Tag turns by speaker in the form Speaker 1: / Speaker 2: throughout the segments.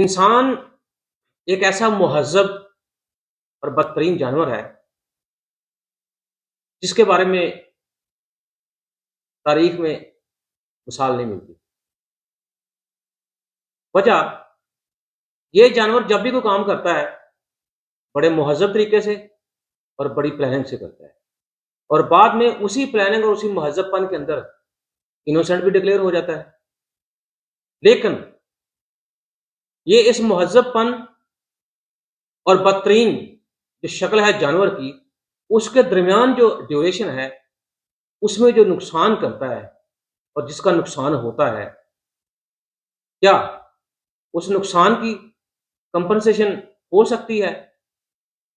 Speaker 1: इंसान एक ऐसा मुहज़्ज़ब और बदतरीन जानवर है, जिसके बारे में तारीख में मिसाल नहीं मिलती। वजह ये जानवर जब भी कोई काम करता है, बड़े मुहज़्ज़ब तरीके से और बड़ी प्लानिंग से करता है और बाद में उसी प्लानिंग और उसी मुहज़्ज़बपन के अंदर इनोसेंट भी डिक्लेयर हो जाता है। लेकिन ये इस मुहज़्ज़बपन और बदतरीन जो शक्ल है जानवर की, उसके दरमियान जो ड्यूरेशन है, उसमें जो नुकसान करता है और जिसका नुकसान होता है, क्या उस नुकसान की कंपनसेशन हो सकती है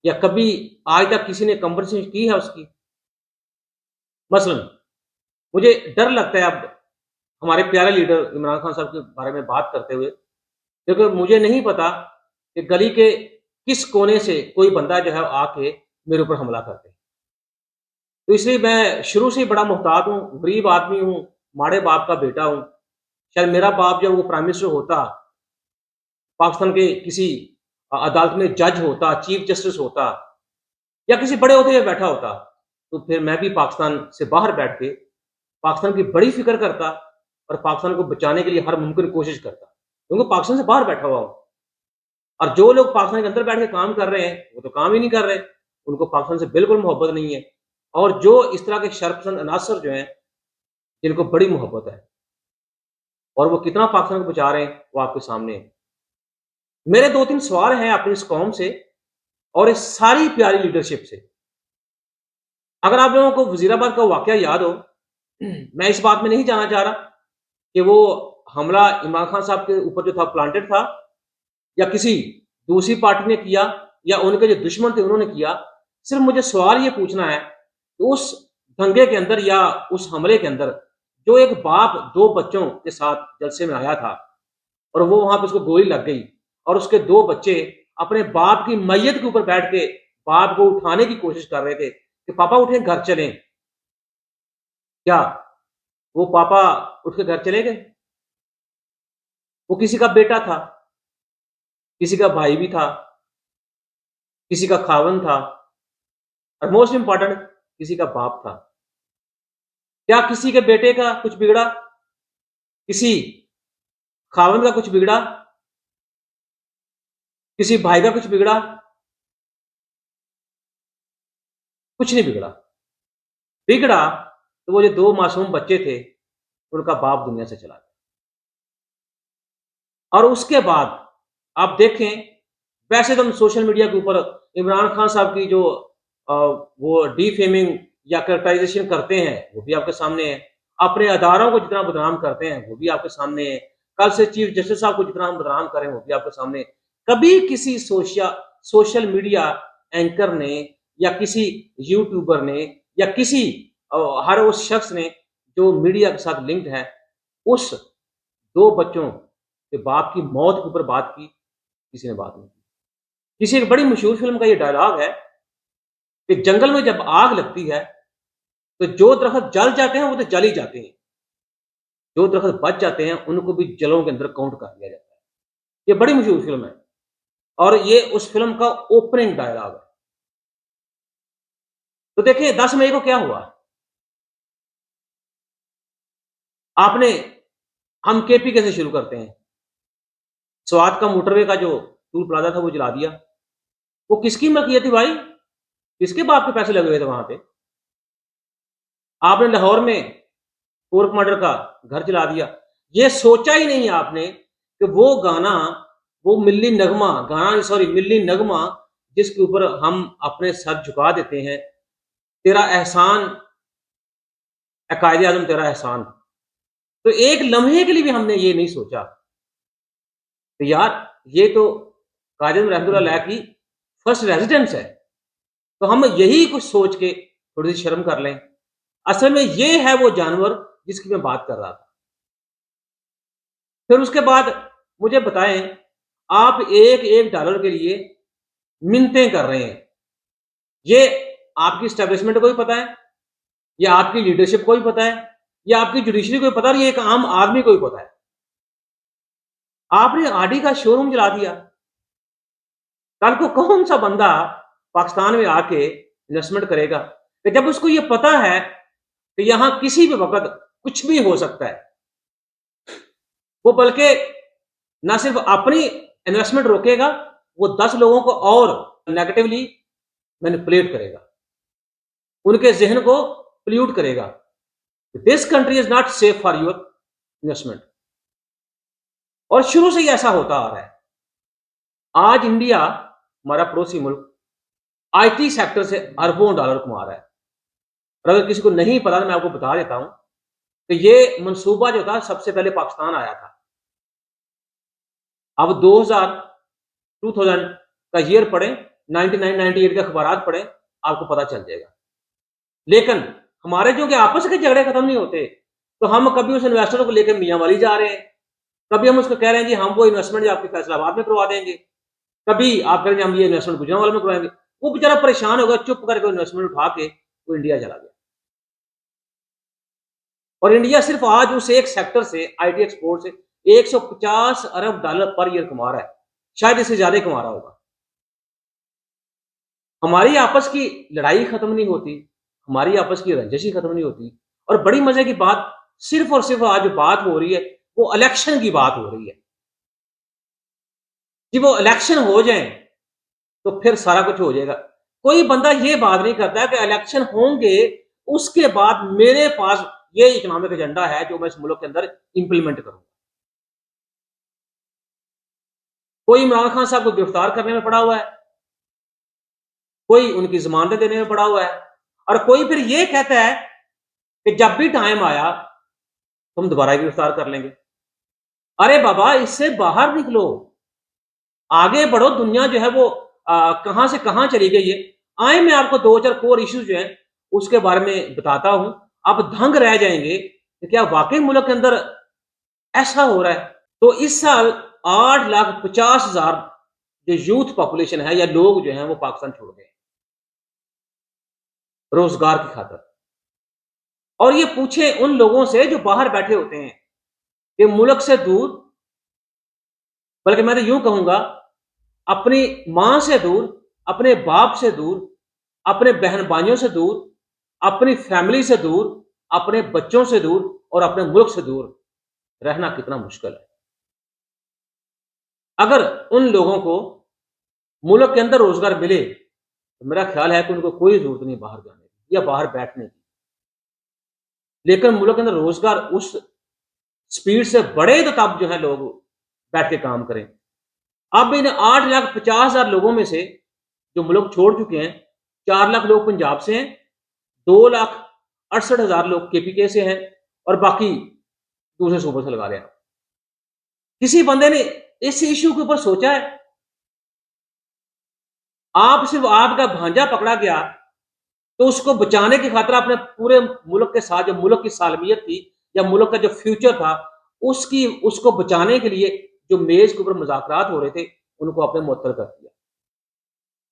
Speaker 1: या कभी आज तक किसी ने कंपनसेशन की है उसकी? मसलन मुझे डर लगता है अब हमारे प्यारे लीडर इमरान खान साहब के बारे में बात करते हुए, क्योंकि मुझे नहीं पता कि गली के किस कोने से कोई बंदा जो है आके मेरे ऊपर हमला कर दे। तो इसलिए मैं शुरू से ही बड़ा मुहतात हूँ, गरीब आदमी हूँ, माड़े बाप का बेटा हूँ। शायद मेरा बाप जब वो प्राइम मिनिस्टर होता, पाकिस्तान के किसी अदालत में जज होता, चीफ जस्टिस होता या किसी बड़े ओहदे पे बैठा होता, तो फिर मैं भी पाकिस्तान से बाहर बैठ के पाकिस्तान की बड़ी फ़िक्र करता और पाकिस्तान को बचाने के लिए हर मुमकिन कोशिश करता। क्योंकि पाकिस्तान से बाहर बैठा हुआ हूँ और जो लोग पाकिस्तान के अंदर बैठ के काम कर रहे हैं, वो तो काम ही नहीं कर रहे। उनको पाकिस्तान से बिल्कुल मोहब्बत नहीं है और जो इस तरह के शरपसंद अनासर जो हैं, जिनको बड़ी मोहब्बत है और वो कितना पाकिस्तान को बचा रहे हैं, वो आपके सामने है। मेरे 2-3 सवाल हैं अपनी इस कौम से और इस सारी प्यारी लीडरशिप से। अगर आप लोगों को वज़ीराबाद का वाक़या याद हो, मैं इस बात में नहीं जाना चाह रहा कि वो हमला इमरान खान साहब के ऊपर जो था प्लांटेड था या किसी दूसरी पार्टी ने किया या उनके जो दुश्मन थे उन्होंने किया। सिर्फ़ मुझे सवाल ये पूछना है कि उस दंगे के अंदर या उस हमले के अंदर जो एक बाप 2 बच्चों के साथ जलसे में आया था और वो वहाँ पे उसको गोली लग गई और उसके 2 बच्चे अपने बाप की मैयत के ऊपर बैठ के बाप को उठाने की कोशिश कर रहे थे कि पापा उठें घर चलें। क्या वो पापा उठ के घर चले गए? वो किसी का बेटा था, किसी का भाई भी था, किसी का खावंद था और मोस्ट इम्पोर्टेंट किसी का बाप था। क्या किसी के बेटे का कुछ बिगड़ा? किसी खावंद का कुछ बिगड़ा? किसी भाई का कुछ बिगड़ा? कुछ नहीं बिगड़ा। बिगड़ा तो वो जो 2 मासूम बच्चे थे, उनका बाप दुनिया से चला गया। और उसके बाद आप देखें, वैसे तो हम सोशल मीडिया के ऊपर इमरान खान साहब की जो वो डिफेमिंग या कैरेक्टराइज़ेशन करते हैं, वो भी आपके सामने है। अपने अदारों को जितना बदनाम करते हैं, वो भी आपके सामने है। कल से चीफ जस्टिस साहब को जितना हम बदनाम करें, वो भी आपके सामने है। कभी किसी सोशल मीडिया एंकर ने या किसी यूट्यूबर ने या किसी हर उस शख्स ने जो मीडिया के साथ लिंक्ड है, उस 2 बच्चों के बाप की मौत के ऊपर बात की, किसी ने बात नहीं की। किसी एक बड़ी मशहूर फ़िल्म का ये डायलॉग है कि जंगल में जब आग लगती है, तो जो दरख़्त जल जाते हैं, वो तो जल ही जाते हैं। जो दरख़्त बच जाते हैं, उनको भी जलों के अंदर काउंट कर लिया जाता है। ये बड़ी मशहूर फ़िल्म है और ये उस फ़िल्म का ओपनिंग डायलॉग है। तो देखिए 10 मई को क्या हुआ? आपने हम केपीके से शुरू करते हैं। स्वात का मोटरवे का जो टोल प्लाज़ा था, वो जला दिया। वो किसकी मलकियत थी भाई? किसके बाप के पैसे लगे हुए थे वहाँ पे? आपने लाहौर में कोर्ट मर्डर का घर जला दिया। ये सोचा ही नहीं आपने कि वो गाना, वो मिल्ली नगमा गाना नहीं सॉरी मिल्ली नगमा जिसके ऊपर हम अपने सर झुका देते हैं, तेरा एहसान ए कायदे आज़म तेरा एहसान। तो एक लम्हे के लिए भी हमने ये नहीं सोचा, तो यार ये तो कायदे आज़म रहमतुल्लाह अलैह की फर्स्ट रेज़िडेंस है। तो हम यही कुछ सोच के थोड़ी-सी शर्म कर लें। असल में ये है वो जानवर जिसकी मैं बात कर रहा था। फिर उसके बाद मुझे बताएँ, आप $1-1 डॉलर के लिए मिन्नतें कर रहे हैं। ये आपकी एस्टेब्लिशमेंट को भी पता है, या आपकी लीडरशिप को भी पता है, या आपकी जुडिशरी को भी पता है और ये एक आम आदमी को भी पता है। आपने आरडी का शोरूम जला दिया। कल को कौन सा बंदा पाकिस्तान में आके इन्वेस्टमेंट करेगा? कि जब उसको ये पता है कि यहां किसी भी वक्त कुछ भी हो सकता है, वो बल्कि ना सिर्फ अपनी इन्वेस्टमेंट रोकेगा, वो 10 लोगों को और नेगेटिवली मैनिपुलेट करेगा, उनके जहन को पोल्यूट करेगा। This country is not safe for your investment. और शुरू से ही ऐसा होता आ रहा है। आज इंडिया, हमारा पड़ोसी मुल्क, आईटी सेक्टर से अरबों डॉलर कमा रहा है। और अगर किसी को नहीं पता तो मैं आपको बता देता हूं कि ये मंसूबा जो था सबसे पहले पाकिस्तान आया था। अब 2000 का ईयर पढ़े, 99-98 के अखबारात पढ़े, आपको पता चल जाएगा। लेकिन हमारे जो कि आपस के झगड़े खत्म नहीं होते, तो हम कभी उस इन्वेस्टर को लेकर मियां वाली जा रहे हैं, कभी हम उसको कह रहे हैं जी हम वो इन्वेस्टमेंट आपके फैसलाबाद में करवा देंगे, कभी आप कह रहे हैं हम ये इन्वेस्टमेंट गुजरांवाला में करवाएंगे। वो बेचारा परेशान होगा, चुप करके इन्वेस्टमेंट उठा के वो इंडिया चला गया। और इंडिया सिर्फ आज उस एक सेक्टर से, आईटी एक्सपोर्ट से, 150 अरब डॉलर पर ईयर कमा रहा है, शायद इससे ज्यादा कमा रहा होगा। हमारी आपस की लड़ाई खत्म नहीं होती, हमारी आपस की रंजिश ही खत्म नहीं होती। और बड़ी मजे की बात, सिर्फ और सिर्फ आज जो बात हो रही है वो इलेक्शन की बात हो रही है। जी वो इलेक्शन हो जाए तो फिर सारा कुछ हो जाएगा। कोई बंदा ये बात नहीं करता कि इलेक्शन होंगे, उसके बाद मेरे पास ये इकोनॉमिक एजेंडा है जो मैं इस मुल्क के अंदर इंप्लीमेंट करूंगा। कोई इमरान खान साहब को गिरफ्तार करने में पड़ा हुआ है, कोई उनकी जमानतें देने में पड़ा हुआ है, और कोई फिर ये कहता है कि जब भी टाइम आया तो हम दोबारा गिरफ्तार कर लेंगे। अरे बाबा, इससे बाहर निकलो, आगे बढ़ो। दुनिया जो है वो कहां से कहां चली गई है। आए मैं आपको 2-4 कोर इश्यूज जो है उसके बारे में बताता हूं। आप दंग रह जाएंगे कि क्या वाकई मुल्क के अंदर ऐसा हो रहा है। तो इस साल 8,50,000 जो यूथ पॉपुलेशन है या लोग जो हैं वो पाकिस्तान छोड़ गए रोजगार की खातिर। और ये पूछे उन लोगों से जो बाहर बैठे होते हैं कि मुल्क से दूर, बल्कि मैं तो यूं कहूंगा अपनी मां से दूर, अपने बाप से दूर, अपने बहन भाइयों से दूर, अपनी फैमिली से दूर, अपने बच्चों से दूर और अपने मुल्क से दूर रहना कितना मुश्किल है। अगर उन लोगों को मुल्क के अंदर रोजगार मिले तो मेरा ख्याल है कि उनको कोई जरूरत नहीं बाहर जाने की या बाहर बैठने की। लेकिन मुल्क के अंदर रोजगार उस स्पीड से बढ़े तो तब जो है लोग बैठ के काम करें। अब इन 8,50,000 लोगों में से जो मुल्क छोड़ चुके हैं, 4 लाख लोग पंजाब से हैं, 2,68,000 लोग केपीके से हैं और बाकी दूसरे सूबों से लगा लिया। किसी बंदे ने इस इश्यू के ऊपर सोचा है? आप सिर्फ आपका भांजा पकड़ा गया तो उसको बचाने की खातिर आपने पूरे मुल्क के साथ, जो मुल्क की सालमियत थी या मुल्क का जो फ्यूचर था, उसको बचाने के लिए जो मेज के ऊपर मुज़ाकरात हो रहे थे उनको आपने मुअत्तल कर दिया,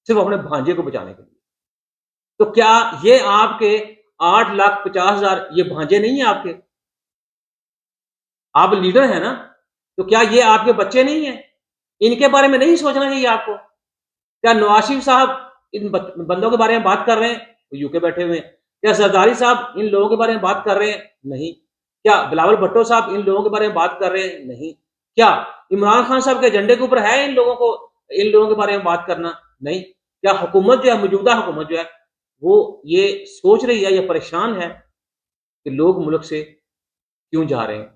Speaker 1: सिर्फ अपने भांजे को बचाने के लिए। तो क्या ये आपके 8,50,000 ये भांजे नहीं है आपके? आप लीडर हैं ना, तो क्या ये आपके बच्चे नहीं है? इनके बारे में नहीं सोचना चाहिए आपको? क्या नवाज शरीफ साहब इन बंदों के बारे में बात कर रहे हैं? वो यूके बैठे हुए हैं। क्या जरदारी साहब इन लोगों के बारे में बात कर रहे हैं? नहीं। क्या बिलावल भुट्टो साहब इन लोगों के बारे में बात कर रहे हैं? नहीं। क्या इमरान खान साहब के एजेंडे के ऊपर है इन लोगों के बारे में बात करना? नहीं। क्या हुकूमत जो है, मौजूदा हुकूमत जो है, वो ये सोच रही है या परेशान है कि लोग मुल्क से क्यों जा रहे हैं?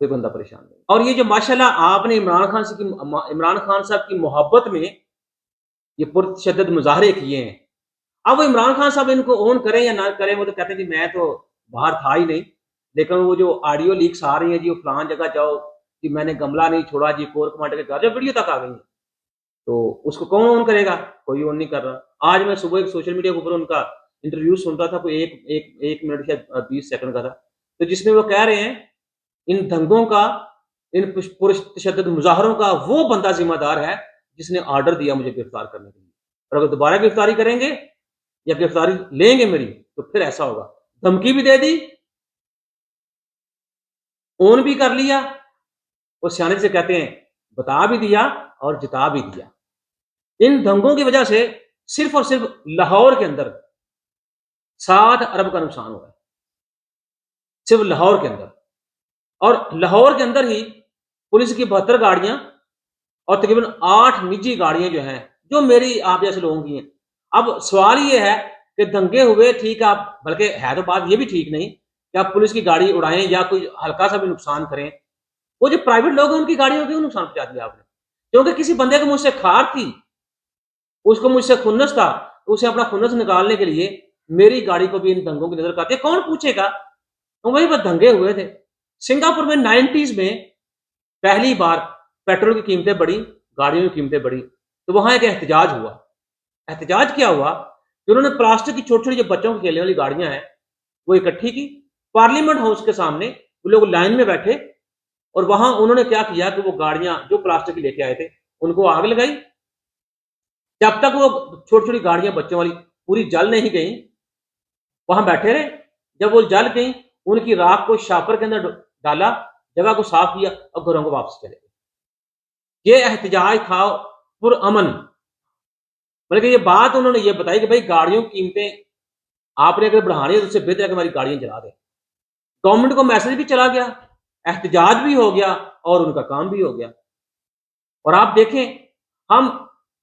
Speaker 1: कोई बंदा परेशान नहीं। और ये जो माशाल्लाह आपने इमरान खान साहब की मोहब्बत में ये पुरतशद्दद मुजाहरे किए हैं। अब वो इमरान खान साहब इनको ऑन करें या ना करें, वो तो कहते हैं जी मैं तो बाहर था ही नहीं। लेकिन वो जो ऑडियो लीक्स आ रही हैं जी, वो फलान जगह जाओ कि मैंने गमला नहीं छोड़ा जी, कोर कमांडर के घर, जो वीडियो तक आ गई है, तो उसको कौन ऑन करेगा? कोई ऑन नहीं कर रहा। आज मैं सुबह एक सोशल मीडिया के ऊपर उनका इंटरव्यू सुन रहा था, कोई एक मिनट या 20 सेकंड का था, तो जिसमें वो कह रहे हैं इन दंगों का, इन पुरतशद्दद मुजाहरों का वो बंदा जिम्मेदार है जिसने ऑर्डर दिया मुझे गिरफ्तार करने के लिए। और अगर दोबारा गिरफ्तारी करेंगे या गिरफ्तारी लेंगे मेरी, तो फिर ऐसा होगा। धमकी भी दे दी, ऑन भी कर लिया, वो सियाने से कहते हैं, बता भी दिया और जिता भी दिया। इन दंगों की वजह से सिर्फ और सिर्फ लाहौर के अंदर 7 अरब का नुकसान हुआ है, सिर्फ लाहौर के अंदर। और लाहौर के अंदर ही पुलिस की 72 गाड़ियां और तकरीबन 8 निजी गाड़ियां जो हैं, जो मेरी आप जैसे लोगों की हैं। अब सवाल ये है कि दंगे हुए, ठीक है, आप बल्कि है तो बात ये भी ठीक नहीं कि आप पुलिस की गाड़ी उड़ाएं या कोई हल्का सा भी नुकसान करें। वो जो प्राइवेट लोग हैं उनकी गाड़ियों को क्यों नुकसान पहुंचा दिया आपने? क्योंकि किसी बंदे को मुझसे खार थी, उसको मुझसे खुन्नस था, तो उसे अपना खुन्नस निकालने के लिए मेरी गाड़ी को भी इन दंगों की नजर काटी। कौन पूछेगा? तो वहीं पर दंगे हुए थे। सिंगापुर में 90s में पहली बार पेट्रोल की कीमतें बढ़ी, गाड़ियों की कीमतें बढ़ी, तो वहां एक एहतजाज हुआ। एहतजाज क्या हुआ कि उन्होंने प्लास्टिक की छोटी छोटी जो बच्चों की खेलने वाली गाड़ियां हैं वो इकट्ठी की, पार्लियामेंट हाउस के सामने वो लोग लाइन में बैठे और वहां उन्होंने क्या किया कि वो गाड़ियां जो प्लास्टिक की लेके आए थे उनको आग लगाई। जब तक वो छोटी छोटी गाड़ियां बच्चों वाली पूरी जल नहीं गई, वहां बैठे रहे। जब वो जल गई, उनकी राख को शापर के अंदर डाला, जगह को साफ किया और घरों को वापस चले गए। ये एहतजाज था पुरअमन। बल्कि ये बात उन्होंने ये बताई कि भाई गाड़ियों की कीमतें आपने अगर बढ़ानी है तो उससे बेहतर है कि हमारी गाड़ियां जला दें। गवर्नमेंट को मैसेज भी चला गया, एहतजाज भी हो गया और उनका काम भी हो गया। और आप देखें, हम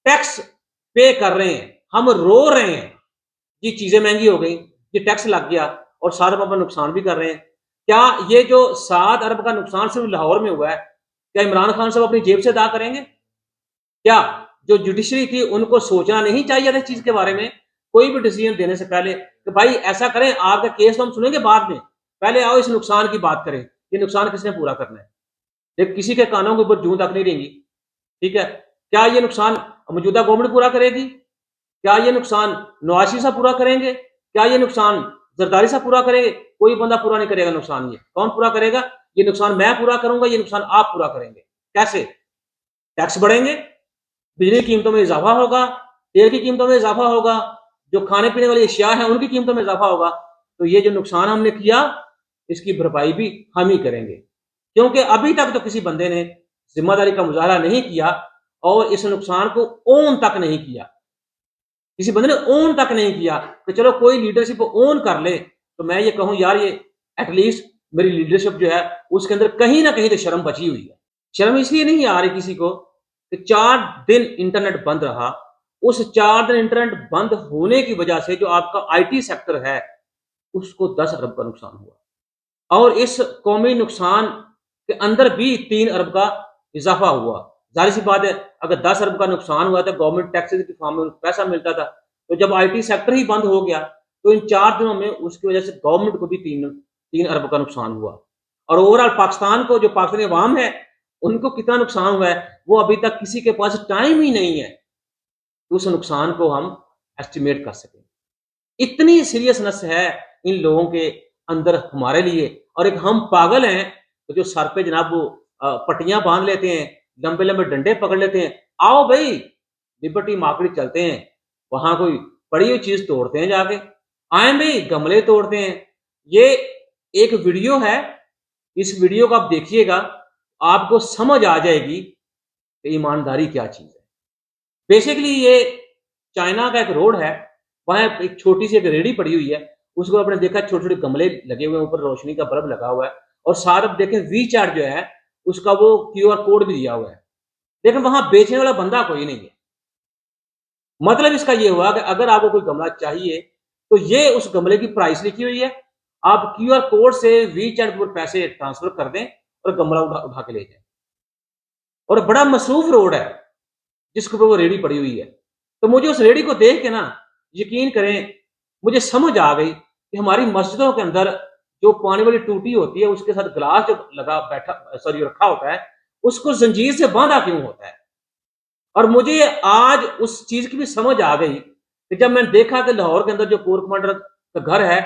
Speaker 1: टैक्स पे कर रहे हैं, हम रो रहे हैं, ये चीजें महंगी हो गई, ये टैक्स लग गया और सारा अपन नुकसान भी कर रहे हैं। क्या ये जो 7 अरब का नुकसान सिर्फ लाहौर में हुआ है, क्या इमरान खान साहब अपनी जेब से अदा करेंगे? क्या जो जुडिशरी थी उनको सोचना नहीं चाहिए था इस चीज के बारे में, कोई भी डिसीजन देने से पहले कि भाई ऐसा करें, आपका केस तो हम सुनेंगे बाद में, पहले आओ इस नुकसान की बात करें, ये नुकसान किसने पूरा करना है। लेकिन किसी के कानों के ऊपर जूं तक नहीं रहेंगी। ठीक है, क्या ये नुकसान मौजूदा गवर्नमेंट पूरा करेगी? क्या ये नुकसान नवाज शरीफ साहब पूरा करेंगे? क्या ये नुकसान जरदारी साहब पूरा करेंगे? कोई बंदा पूरा नहीं करेगा नुकसान। ये कौन पूरा करेगा? ये नुकसान मैं पूरा करूंगा, ये नुकसान आप पूरा करेंगे। कैसे? टैक्स बढ़ेंगे, बिजली की कीमतों में इजाफा होगा, तेल की कीमतों में इजाफा होगा, जो खाने पीने वाली अशिया हैं उनकी कीमतों में इजाफा होगा। तो ये जो नुकसान हमने किया इसकी भरपाई भी हम ही करेंगे, क्योंकि अभी तक तो किसी बंदे ने जिम्मेदारी का मुजाहरा नहीं किया और इस नुकसान को ओन तक नहीं किया। किसी बंदे ने ओन तक नहीं किया कि चलो कोई लीडरशिप ओन कर ले, तो मैं ये कहूं यार, ये एटलीस्ट मेरी लीडरशिप जो है उसके अंदर कहीं ना कहीं तो शर्म बची हुई है। शर्म इसलिए नहीं आ रही किसी को कि 4 दिन इंटरनेट बंद रहा। उस 4 दिन इंटरनेट बंद होने की वजह से जो आपका आईटी सेक्टर है उसको 10 अरब का नुकसान हुआ और इस कौमी नुकसान के अंदर भी 3 अरब का इजाफा हुआ। जाहिर सी बात है, अगर 10 अरब का नुकसान हुआ तो गवर्नमेंट टैक्सेस की फॉर्म में पैसा मिलता था, तो जब आईटी सेक्टर ही बंद हो गया तो इन 4 दिनों में उसकी वजह से गवर्नमेंट को भी 3 अरब का नुकसान हुआ। और ओवरऑल पाकिस्तान को, जो पाकिस्तानी अवाम है, उनको कितना नुकसान हुआ है वो अभी तक किसी के पास टाइम ही नहीं है तो उस नुकसान को हम एस्टिमेट कर सकें। इतनी सीरियसनेस है इन लोगों के अंदर हमारे लिए। और एक हम पागल हैं तो जो सर पे जनाब वो पट्टियां बांध लेते हैं, लंबे लंबे डंडे पकड़ लेते हैं, आओ भाई लिबर्टी मार्केट चलते हैं, वहां कोई पड़ी हुई चीज तोड़ते हैं जाके, आए भाई गमले तोड़ते हैं। ये एक वीडियो है, इस वीडियो को आप देखिएगा, आपको समझ आ जाएगी कि ईमानदारी क्या चीज है। बेसिकली ये चाइना का एक रोड है, वहां एक छोटी सी एक रेहड़ी पड़ी हुई है, उसको आपने देखा छोटे छोटे गमले लगे हुए हैं, ऊपर रोशनी का बल्ब लगा हुआ है और साथ आप देखें वी चार्ट जो है उसका वो क्यूआर कोड भी दिया हुआ है, लेकिन वहां बेचने वाला बंदा कोई नहीं है। मतलब इसका ये हुआ कि अगर आपको कोई गमला चाहिए तो ये उस गमले की प्राइस लिखी हुई है, आप क्यूआर कोड से वी चार्ट पर पैसे ट्रांसफर कर दें और गमला उठा के ले जाए। और बड़ा मसरूफ रोड है जिसके ऊपर वो रेडी पड़ी हुई है। तो मुझे उस रेडी को देख के ना, यकीन करें, मुझे समझ आ गई कि हमारी मस्जिदों के अंदर जो पानी वाली टूटी होती है उसके साथ ग्लास जो लगा बैठा सॉरी रखा होता है उसको जंजीर से बांधा क्यों होता है। और मुझे आज उस चीज की भी समझ आ गई कि जब मैंने देखा कि लाहौर के अंदर जो कोर कमांडर का घर है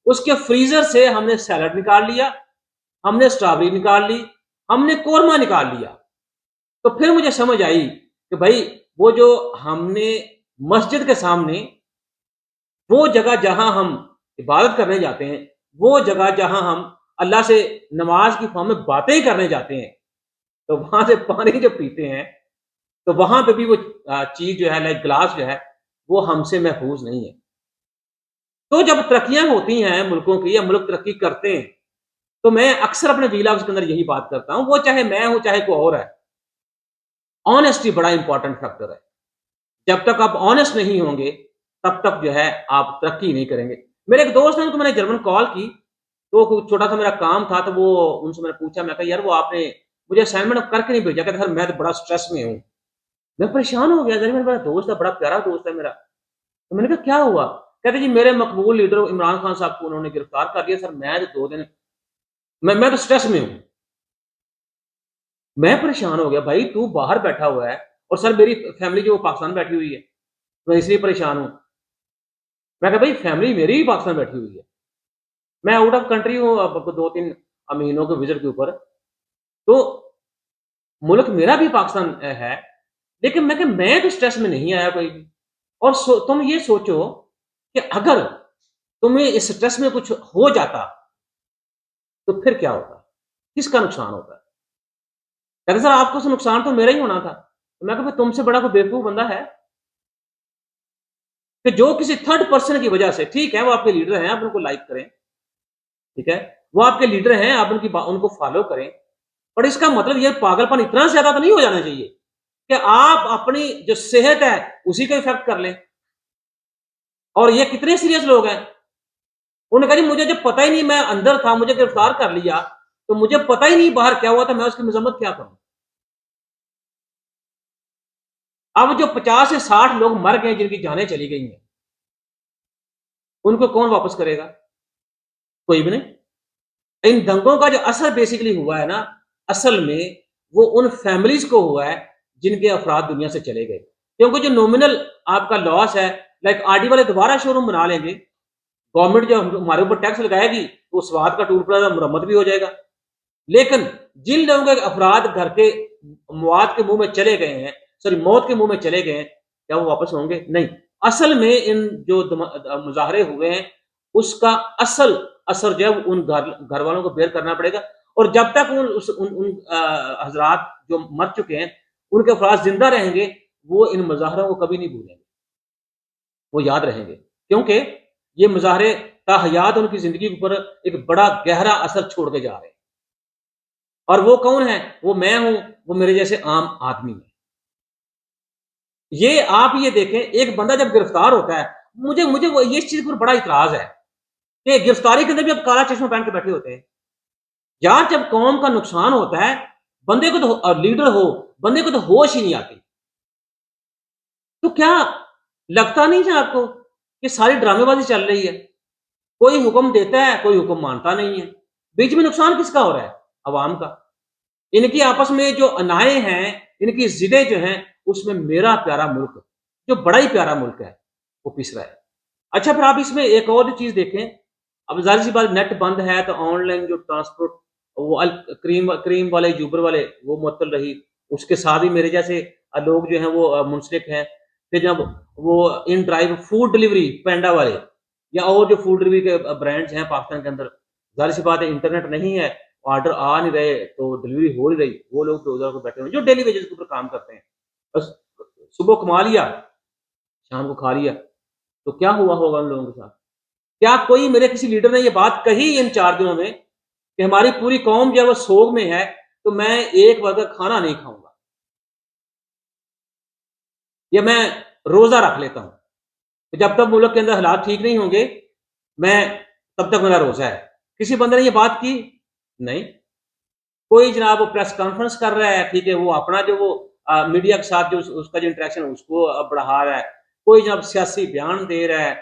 Speaker 1: उसके फ्रीजर से हमने सैलड निकाल लिया, हमने स्ट्रॉबेरी निकाल ली, हमने कोरमा निकाल लिया। तो फिर मुझे समझ आई कि भाई वो जो हमने मस्जिद के सामने, वो जगह जहां हम इबादत करने जाते हैं, वो जगह जहां हम अल्लाह से नमाज की फॉर्म में बातें करने जाते हैं, तो वहां से पानी जो पीते हैं, तो वहां पे भी वो चीज जो है, लाइक ग्लास जो है, वो हमसे महफूज नहीं है। तो जब तरक्कियां होती हैं मुल्कों की, या मुल्क तरक्की करते हैं, तो मैं अक्सर अपने वीलॉग्स के अंदर यही बात करता हूं, वो चाहे मैं हूं चाहे कोई और है, ऑनेस्टी बड़ा इंपॉर्टेंट फैक्टर है। जब तक आप ऑनेस्ट नहीं होंगे, तब तक जो है आप तरक्की नहीं करेंगे। मेरे एक दोस्त हैं, उनको मैंने जर्मन कॉल की, तो कुछ छोटा-सा मेरा काम था, तो वो उनसे मैंने पूछा, मैं कहा, "यार, वो आपने मुझे असाइनमेंट करके नहीं भेजा?" कहते, "सर, मैं तो बड़ा स्ट्रेस में हूँ।" मैं परेशान हो गया, अरे मेरा दोस्त है, बड़ा प्यारा दोस्त है मेरा। तो मैंने कहा, "क्या हुआ?" कहते, "जी, मेरे मकबूल लीडर इमरान खान साहब को उन्होंने गिरफ्तार कर लिया सर, मैं तो 2 दिन मैं तो स्ट्रेस में हूँ।" मैं परेशान हो गया, भाई तू बाहर बैठा हुआ है, और सर मेरी फैमिली जो पाकिस्तान बैठी हुई है, मैं इसलिए परेशान हूँ। मैं कहा, भाई फैमिली मेरी भी पाकिस्तान बैठी हुई है। मैं आउट ऑफ कंट्री हूँ अब 2-3 महीनों के विज़िट के ऊपर। तो मुल्क मेरा भी पाकिस्तान है, लेकिन मैं तो स्ट्रेस में नहीं आया कोई भी। और तुम ये सोचो कि अगर तुम्हें इस स्ट्रेस में कुछ हो जाता, तो फिर क्या होता? किसका नुकसान होता? कहते, सर आपको से नुकसान तो मेरा ही होना था। तो मैं कहा, फिर तुमसे बड़ा कोई बेवकूफ़ बंदा है? कि जो किसी थर्ड पर्सन की वजह से, ठीक है वो आपके लीडर हैं, आप उनको लाइक करें, ठीक है? वो आपके लीडर हैं, आप उनको फॉलो करें, पर इसका मतलब ये पागलपन इतना ज़्यादा तो नहीं हो जाना चाहिए कि आप अपनी जो सेहत है, उसी को इफ़ेक्ट कर लें। और ये कितने सीरियस लोग हैं। उन्होंने कहा, जी मुझे जब पता ही नहीं, मैं अंदर था, मुझे गिरफ्तार कर लिया, तो मुझे पता ही नहीं बाहर क्या हुआ था, मैं उसकी मज़म्मत क्या करूँ? अब जो 50 से 60 लोग मर गए, जिनकी जानें चली गई हैं, उनको कौन वापस करेगा? कोई भी नहीं। इन दंगों का जो असर बेसिकली हुआ है ना, असल में वो उन फैमिलीज़ को हुआ है, जिनके अफ़राद दुनिया से चले गए। क्योंकि जो नॉमिनल आपका लॉस है, लाइक आरडी वाले दोबारा शोरूम बना लेंगे, गवर्नमेंट जो हमारे ऊपर टैक्स लगाएगी, तो स्वाद का टूल प्लाज़ा मुरम्मत भी हो जाएगा। लेकिन जिन लोगों के अफ़राद घर के मौत के मुँह में चले गए हैं, सॉरी मौत के मुँह में चले गए हैं, क्या वो वापस होंगे? नहीं। असल में इन जो मुज़ाहरे हुए हैं, उसका असल असर जो है उन घर वालों को बेयर करना पड़ेगा। और जब तक उन हज़रात जो मर चुके हैं, उनके अफ़राद ज़िंदा रहेंगे, वो इन मुज़ाहरों को कभी नहीं भूलेंगे, वो याद रहेंगे। क्योंकि ये मुज़ाहरे ताहयात उनकी ज़िंदगी के ऊपर एक बड़ा गहरा असर छोड़ के जा रहे हैं। और वो कौन है? वो मैं हूँ, वो मेरे जैसे आम आदमी है। ये आप ये देखें, एक बंदा जब गिरफ्तार होता है, मुझे मुझे वो ये इस चीज़ पर बड़ा इतराज़ है कि गिरफ्तारी के अंदर भी आप काला चश्मा पहन के बैठे होते हैं। यार जब कौम का नुकसान होता है, बंदे को तो लीडर हो, बंदे को तो होश ही नहीं आती। तो क्या लगता नहीं है आपको कि सारी ड्रामेबाज़ी चल रही है? कोई हुक्म देता है, कोई हुक्म मानता नहीं है। बीच में नुकसान किसका हो रहा है? अवाम का। इनकी आपस में जो अनाएँ हैं, इनकी ज़िदें जो हैं, उसमें मेरा प्यारा मुल्क, जो बड़ा ही प्यारा मुल्क है, वो पिस रहा है। अच्छा फिर आप इसमें एक और चीज़ देखें, अब ज़ाहिर-सी बात नेट बंद है तो ऑनलाइन जो ट्रांसपोर्ट वो क्रीम क्रीम वाले, यूबर वाले वो मुअत्तल रही। उसके साथ ही मेरे जैसे लोग जो हैं वो मुंसलिक हैं। फिर जब वो इन ड्राइव फूड डिलीवरी पैंडा वाले या और जो फूड डिलीवरी के ब्रांड्स हैं पाकिस्तान के अंदर, ज़ाहिर-सी बात है इंटरनेट नहीं है, ऑर्डर आ नहीं रहे, तो डिलीवरी हो नहीं रही, वो लोग बेरोज़गार होकर बैठे हुए हैं, जो डेली वेजेस के ऊपर काम करते हैं। बस सुबह कमा लिया, शाम को खा लिया, तो क्या हुआ होगा उन लोगों के साथ? क्या कोई मेरे किसी लीडर ने ये बात कही इन 4 दिनों में कि हमारी पूरी कौम जो है वो सोग में है, तो मैं एक वक़्त का खाना नहीं खाऊँगा या मैं रोज़ा रख लेता हूँ। तो जब तक मुल्क के अंदर हालात ठीक नहीं होंगे, मैं तब तक मेरा रोज़ा है। किसी बंदे ने ये बात की? नहीं। कोई जनाब वो प्रेस कॉन्फ्रेंस कर रहा है, ठीक है, वो अपना जो वो मीडिया के साथ जो उसका जो इंटरेक्शन है उसको बढ़ा रहा है। कोई जनाब सियासी बयान दे रहा है,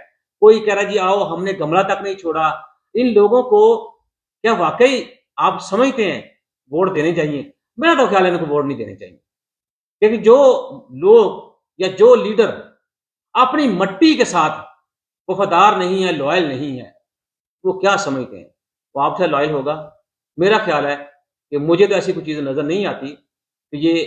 Speaker 1: कोई कह रहा है जी आओ हमने गमला तक नहीं छोड़ा। इन लोगों को क्या वाक़ई आप समझते हैं वोट देने चाहिए? मेरा तो ख़्याल है इनको वोट नहीं देने चाहिए। क्योंकि जो लोग या जो लीडर अपनी मट्टी के साथ वफ़ादार नहीं है, लॉयल नहीं है, वो क्या समझते हैं? वो आपसे लॉयल होगा? मेरा ख़्याल है कि मुझे तो ऐसी कोई चीज़ नज़र नहीं आती कि ये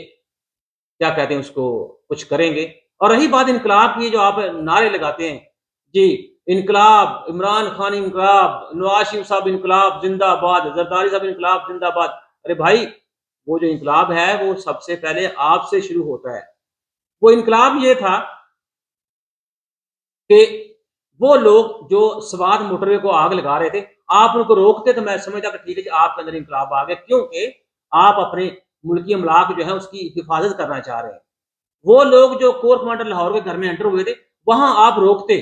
Speaker 1: क्या कहते हैं उसको कुछ करेंगे। और रही बात इनकलाब की, जो आप नारे लगाते हैं, जी इनकलाब, इमरान खान इनकलाब, नवाज़ शरीफ साहब इनकलाब ज़िंदाबाद, ज़रदारी साहब इनकलाब ज़िंदाबाद। अरे भाई वो जो इनकलाब है वो सबसे पहले आपसे शुरू होता है। वो इनकलाब ये था कि वो लोग जो स्वात मोटरवे को आग लगा रहे थे, आप उनको रोकते तो मैं समझता कि ठीक है जी, आपके अंदर इनकलाब आ गया, क्योंकि आप अपने मुल्की अमलाक जो है उसकी हिफाजत करना चाह रहे हैं। वो लोग जो कोर कमांडर लाहौर के घर में एंटर हुए थे, वहां आप रोकते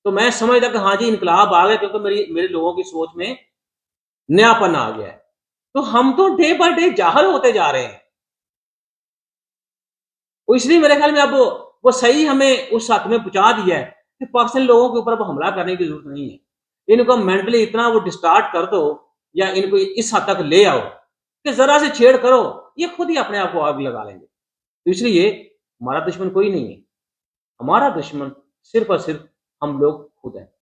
Speaker 1: तो मैं समझता कि हाँ जी, इनकलाब आ गया, क्योंकि मेरे लोगों की सोच में नयापन आ गया है। तो हम तो डे बाय डे जाहिल होते जा रहे हैं। तो इसलिए मेरे ख्याल में अब वो सही हमें उस हद में पहुंचा दिया है कि पाकिस्तानी लोगों के ऊपर अब हमला करने की जरूरत नहीं है। इनको मेंटली इतना वो डिस्टार्ट कर दो या इनको इस हद तक ले आओ कि जरा से छेड़ करो, ये खुद ही अपने आप को आग लगा लेंगे। तो इसलिए हमारा दुश्मन कोई नहीं है, हमारा दुश्मन सिर्फ और सिर्फ हम लोग खुद हैं।